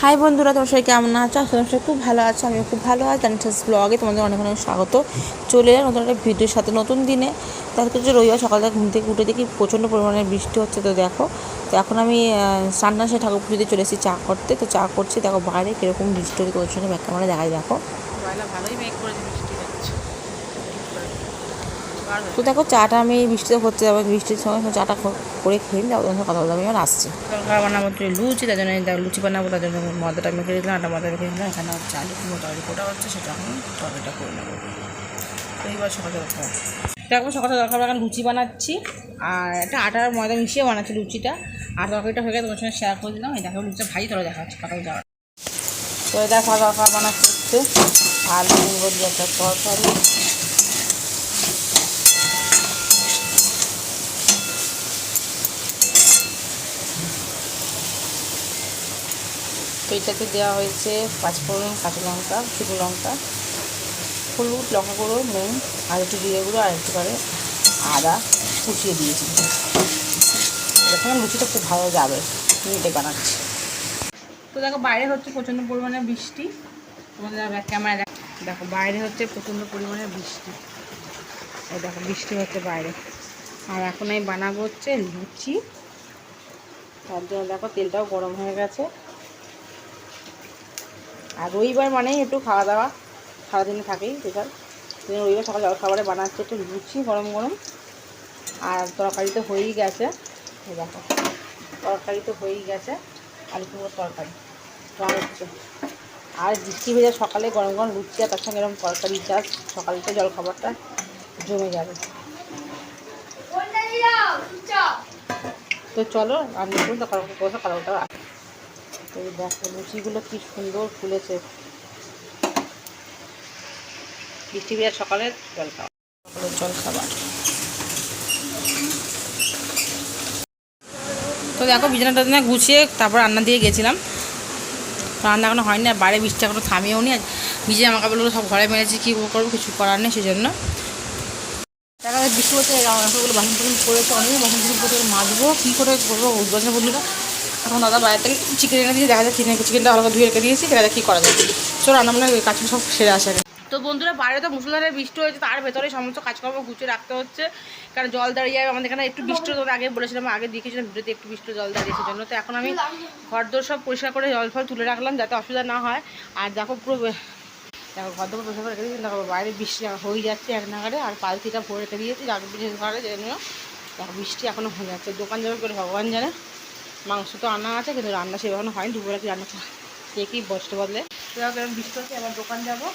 High বন্ধুরা, তোমার সবাই কেমন আছো? আসলে সবাই খুব ভালো আছো, আমিও খুব ভালো আছি। জানিস ব্লগে তোমাদের অনেক অনেক স্বাগত। চলে এলাম নতুন একটা ভিডিওর সাথে, নতুন দিনে। তারপর যে রবিবার সকালটা ঘুম থেকে উঠে দেখি প্রচণ্ড পরিমাণে বৃষ্টি হচ্ছে। তো দেখো, তো এখন আমি সান্না সে ঠাকুর পুজোতে চলে এসেছি চা করতে। তো চা করছি, দেখো বাইরে কীরকম বৃষ্টি হচ্ছে, তোর সঙ্গে ব্যাক ক্যামেরা দেখাই। দেখো ভালোই মেঘ করেছে, বৃষ্টি হচ্ছে। তো দেখো চাটা আমি বৃষ্টিতে করতে যাবো, বৃষ্টির সময় চাটা করে খেয়ে যাবো, তোমার কথা বলতে আমি এবার আসছি। খাবার বানাবো লুচি, তার জন্য লুচি বানাবো, তার জন্য ময়দাটা মেখে দিলাম, আটা ময়দা মেখে দিলাম। এখানে হচ্ছে আলু কুমড়ো তরকারি কোটা হচ্ছে, সেটা এখন তরকারিটা করে নেবো। তো এইবার সকালে খাবো, দেখো সকালে দরকার এখন লুচি বানাচ্ছি, আর একটা আটার ময়দা মিশিয়ে বানাচ্ছি লুচিটা। আর তরকারিটা হয়ে গেছে, তোমার সঙ্গে শেয়ার করে দিলাম। এই দেখো লুচিটা ভাই তোরা দেখা হচ্ছে সকালে যাওয়ার। তো এটা খাওয়া খাওয়া বানাচ্ছি হচ্ছে আলু কুমড়ো দিয়ে একটা তরকারি। তো এটাতে দেওয়া হয়েছে পাঁচফোড়ন, কাঁচা লঙ্কা, শুকনো লঙ্কা, হলুদ, লঙ্কা গুঁড়ো, নুন, আর একটু জিরে গুঁড়ো, আর একটু করে আদা কুচিয়ে দিয়েছি। দেখলাম লুচিটা খুব ভালো যাবে, মিটে বানাচ্ছি। তো দেখো বাইরে হচ্ছে প্রচণ্ড পরিমাণে বৃষ্টি, তোমাদের ক্যামেরা দেখো বাইরে হচ্ছে প্রচণ্ড পরিমাণে বৃষ্টি। এই দেখো বৃষ্টি হচ্ছে বাইরে, আর এখন আমি বানাবো হচ্ছে লুচি। তার জন্য দেখো তেলটাও গরম হয়ে গেছে। আর রবিবার মানেই একটু খাওয়া দাওয়া সারাদিনে থাকেই স্পেশাল। রবিবার সকাল জলখাবারে বানাচ্ছে একটু লুচি গরম গরম। আর তরকারি তো হয়েই গেছে, দেখো তরকারি তো হয়েই গেছে, আলু কুমড়োর তরকারি হচ্ছে। আর বৃষ্টি ভেজা সকালে গরম গরম লুচি আর তার সঙ্গে এরকম তরকারি চাষ, সকালটা জলখাবারটা জমে যাবে। তো চলো রান্না করুন, তো কারো করবো, কারোটা। তো দেখো লুচিগুলো কি সুন্দর ফুলেছে। বৃষ্টি ভেজা সকালের জলখাবার। তো দেখো বিছানাটা গুছিয়ে তারপর রান্না দিয়ে গেছিলাম। রান্না এখনো হয়নি, আর বাইরে বৃষ্টি এখনো থামিয়েও নি। আর ভিজে জামা কাপড়গুলো সব ঘরে মেরেছি, কী করবো কিছু করার নেই, সেই জন্য দেখা যায় বৃষ্টি হচ্ছে। রান্নাগুলো বাসন টাসন করেছে, অনেক বাসন টাসন করে মাজবো, কী করে করবো উদ্বাসন বন্ধুরা। এখন দাদা বাইরে থেকে চিকেন এনে দিয়ে, দেখা যায় চিকেনটা ভালো করে ধুয়ে রেখে দিয়েছি, দেখা যায় কী করা যায়। চলো রান্না বান্না কাজগুলো সব সেরে আসে। তো বন্ধুরা বাইরে তো মুসলধারে বৃষ্টি হয়েছে, তার ভেতরে সমস্ত কাজকর্ম গুছিয়ে রাখতে হচ্ছে, কারণ জল দাঁড়িয়ে যাবে আমাদের এখানে। একটু বৃষ্টি আগে বলেছিলাম, আগে দেখেছিলাম ভিডিওতে, একটু বৃষ্টি জল দাঁড়িয়েছে জন্য। তো এখন আমি ঘরদোর সব পরিষ্কার করে জল ফল তুলে রাখলাম, যাতে অসুবিধা না হয়। আর দেখো পুরো দেখো ঘরদোর পরিষ্কার করে রেখে দিয়েছি। দেখো বাইরে বৃষ্টি হয়ে যাচ্ছে এক নাগারে, আর পালতিটা ভরে রেখে দিয়েছি রাখ বিশেষ ঘরে জন্য। দেখো বৃষ্টি এখনও হয়ে যাচ্ছে, দোকান যাবে করে ভগবান জানে। মাংস তো আনা আছে, কিন্তু রান্না সেভাবে হয়নি, দুপুরে কি রান্না কে কি বসতে বদলে। দেখো বৃষ্টি হচ্ছে, এবার দোকান যাবো,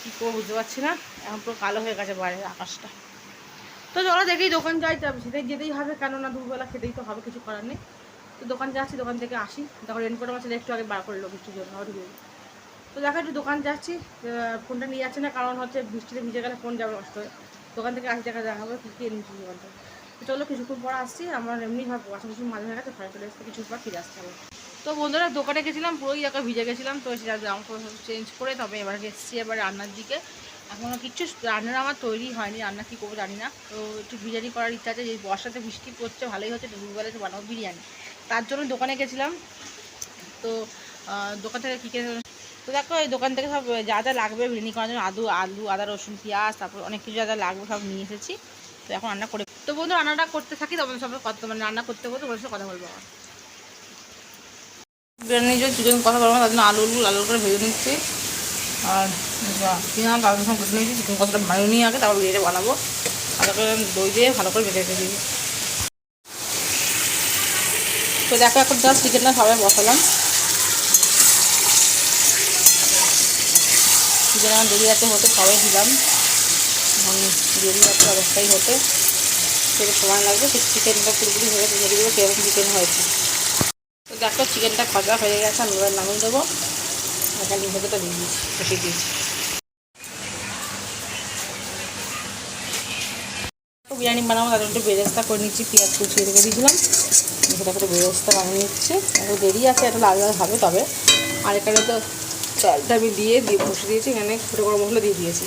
কী করবো বুঝতে পারছি না। এখন পুরো কালো হয়ে গেছে বাইরে আকাশটা। তো চলো দেখেই দোকান যাই, সেটাই যেতেই হবে, কেননা দুপুরবেলা খেতেই তো হবে, কিছু করার নেই। তো দোকান যাচ্ছি, দোকান থেকে আসি। দেখো রেনকোট আমার ছেলে একটু আগে বার করলো বৃষ্টির জন্য, তো দেখো একটু দোকান যাচ্ছি। ফোনটা নিয়ে যাচ্ছে না, কারণ হচ্ছে বৃষ্টিতে ভিজে গেলে ফোন যাবে নষ্ট হয়ে। দোকান থেকে আসি, দেখাবো কী কী এনেছি দোকানটা। তো চলো কিছুক্ষণ পর আসছি। আমার এমনি ভাবো ওয়াশিং মেশিন মাঝে হয়ে গেছে, ঘরে চলে এসে কিছুক্ষণ পর ফিরে আসতে হবে। তো বন্ধুরা দোকানে গেছিলাম, পুরোই দেখো ভিজে গেছিলাম। তো এসে জামা কাপড় চেঞ্জ করে তবে এবার এসেছি এবার রান্নার দিকে। এখনও কিচ্ছু রান্নার আমার তৈরি হয়নি, রান্না কী করবো জানি না। তো একটু বিরিয়ানি করার ইচ্ছা আছে, যে বর্ষাতে বৃষ্টি পড়ছে ভালোই হচ্ছে, দুপুরবেলা একটু বানাবো বিরিয়ানি, তার জন্য দোকানে গেছিলাম। তো দোকান থেকে কী কিনে, তো দেখো এই দোকান থেকে সব যা যা লাগবে বিরিয়ানি করার জন্য, আলু, আদা, রসুন, পেঁয়াজ, তারপর অনেক কিছু যা যা লাগবে সব নিয়ে এসেছি। তো এখন রান্না করে, তো বন্ধু রান্নাটা করতে থাকি, তখন সব কত মানে রান্না করতে করতে তোমার সাথে কথা বলবো। আমার বিরিয়ানির জন্য চিকেন কথা বলবো, তার জন্য আলু করে ভেজে নিচ্ছি। আর পেঁয়াজ আলু সব কেটে নিয়েছি, চিকেন কতটা ভালো নিয়ে আগে তারপর বিরিয়ানি বানাবো। ভালো করে দই দিয়ে ভালো করে ভেজে রেখে দিই। তো দেখো এখন জাস্ট চিকেনটা সবাই বসালাম। চিকেন আমার দেরি আছে হতে, সবাই দিলাম, এখন দেরি আছে অবস্থায় হতে, সেটা সময় লাগবে। সেই চিকেনটা পুরোপুরি হয়ে ভেজে দেবো কীরকম চিকেন হয়েছে। তো দেখো চিকেনটা ভাজা হয়ে গেছে, আমি এবার নামিয়ে দেবো। এখানে ভেজেটা দিয়ে দিয়েছি, বসিয়ে দিয়েছি। বিরিয়ানি বানাবো, তাদের একটু বেরেস্তা করে নিচ্ছি, পেঁয়াজ কুচিয়ে রেখে দিয়েছিলাম, সেটা করে বেরেস্তা বানিয়ে নিচ্ছি। একটু দেরি আছে, একটা লাল লাল হবে তবে। আর এখানে তো চালটা আমি দিয়ে বসিয়ে দিয়েছি, এখানে ছোটো গরম মশলা দিয়ে দিয়েছি।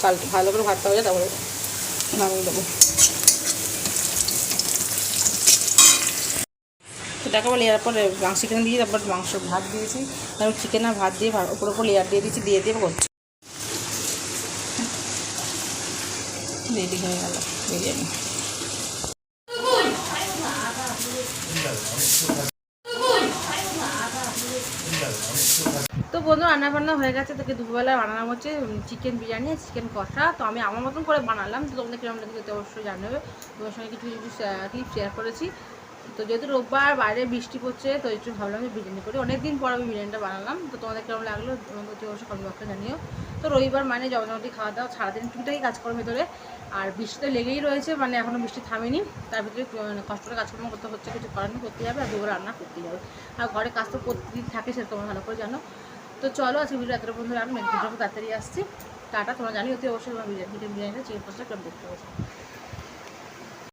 চালটা ভালো করে ভাতটা হয়ে যায়, তারপরে নামিয়ে দেবো। তো দেখো লেয়ার পরে মাংস চিকেন দিয়ে তারপর মাংস ভাত দিয়েছি, তারপর চিকেন আর ভাত দিয়ে ওপর ওপর লেয়ার দিয়ে দিয়েছি, দিয়ে দিয়ে করছি। রেডি হয়ে গেল বিরিয়ানি। তো বন্ধু রান্না বান্না হয়ে গেছে, তোকে দুপুরবেলা বানানো হচ্ছে চিকেন বিরিয়ানি, চিকেন কষা। তো আমি আমার মতন করে বানালাম, তো তোমাদের কিরকম লাগে অবশ্যই জানাবে। তোমার সঙ্গে কিছু কিছু ক্লিপ শেয়ার করেছি। তো যেহেতু রোববার বাইরে বৃষ্টি পড়ছে, তো একটু ভাবলাম যে বিরিয়ানি করি, অনেকদিন পর আমি বিরিয়ানিটা বানালাম। তো তোমাদের কেমন লাগলো তোমাদের অবশ্যই কমেন্ট বক্সে জানিও। তো রবিবার মানে জমজমাটি খাওয়া দাওয়া, সারাদিন টুকটাই কাজকর্মের ভেতরে, আর বৃষ্টি তো লেগেই রয়েছে, মানে এখনও বৃষ্টি থামেনি। তার ভিতরে কষ্ট করে কাজকর্ম করতে হচ্ছে, কিছু করার করতে যাবে, আর দুপুরে রান্না করতেই যাবে। আর ঘরে কাজ তো প্রতিদিন থাকে, সেটা তোমরা ভালো করে জানো। তো চলো আজকে ভিডিও এতটা বন্ধু রাখলাম, ভিডিও তাড়াতাড়ি আসছি। টাটা। তোমরা জানি অতি অবশ্যই বিরিয়ানিটা চিকেন কষাটা কেমন দেখতে পাচ্ছি।